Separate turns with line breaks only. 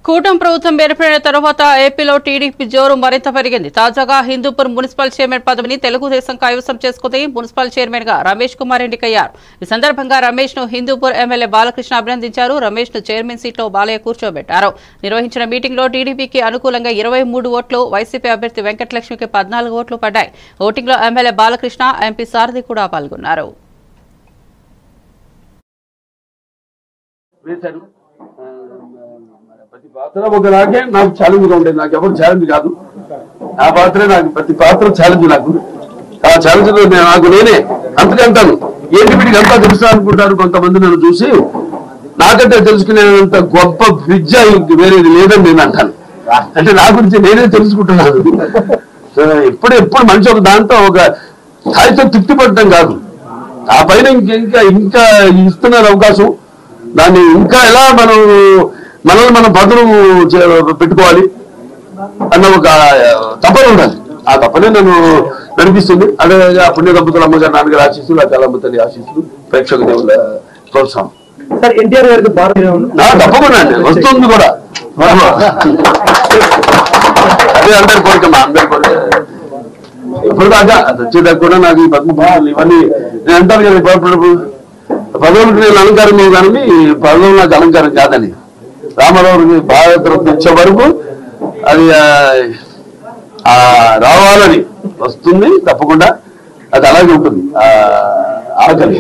కూటమి ప్రభుత్వం ఏర్పడిన తర్వాత ఏపీలో టీడీపీ జోరు మరింత పెరిగింది. తాజాగా హిందూపూర్ మున్సిపల్ చైర్మన్ పదవిని తెలుగుదేశం కైవసం చేసుకుంది. మున్సిపల్ చైర్మన్ గా రమేష్ కుమార్ ఎన్నికయ్యారు. ఈ సందర్భంగా రమేష్ ను హిందూపూర్ ఎమ్మెల్యే బాలకృష్ణ అభినందించారు. రమేష్ ను చైర్మన్ సీట్లో బాలయ్య కూర్చోబెట్టారు. నిర్వహించిన మీటింగ్ లో టీడీపీకి అనుకూలంగా 23 ఓట్లు, వైసీపీ అభ్యర్థి వెంకటలక్ష్మికి 14 ఓట్లు పడ్డాయి. ఓటింగ్ లో ఎమ్మెల్యే బాలకృష్ణ, ఎంపీ సారథి కూడా పాల్గొన్నారు.
ప్రతి పాత్ర ఒకలాగే నాకు ఛాలెంజ్ గా ఉండేది. నాకు ఎవరు ఛాలెంజ్ కాదు, నా పాత్రే నాకు. ప్రతి పాత్ర ఛాలెంజ్ నాకు. ఆ ఛాలెంజ్ లో నాకు నేనే అంతకంటాను. ఏంటి వీటికి అంతా తెలుసు అనుకుంటారు కొంతమంది. నన్ను చూసి నాకంటే తెలుసుకునేంత గొప్ప విద్య వేరేది లేదని నేను అంటాను. అంటే నా గురించి నేనే తెలుసుకుంటున్నాను. ఎప్పుడు మనిషి ఒక దాంతో ఒక స్థాయితో తృప్తి పడటం కాదు, ఆ పైన ఇంకా ఇస్తున్నారు అవకాశం. దాన్ని ఇంకా ఎలా మనల్ని మనం బదులు పెట్టుకోవాలి అన్న ఒక తపన ఉండాలి. ఆ తపనే నన్ను నడిపిస్తుంది. అదే పుణ్య దంపతులు అమ్మగారు, నాన్నగారు ఆశీస్సులు, ఆ కళమ్మ తల్లి ఆశీస్సులు, ప్రేక్షక దేవుల ప్రోత్సాహం. తప్పకుండా అండి, వస్తుంది కూడా. అదే అందరి కోరికమ్మా, అందరి కోరిక. ఎప్పటిదాకా వచ్చేదాకా కూడా నాకు ఈ పద్మభూషణాలు ఇవన్నీ నేను అంటాను కదా, పదవులకు నేను అలంకారం కానీ పదవులు నాకు అలంకారం కాదని. రామారావుకి భారతరత్న ఇచ్చే వరకు అది రావాలని వస్తుంది తప్పకుండా. అది అలాగే ఉంటుంది. ఆకలి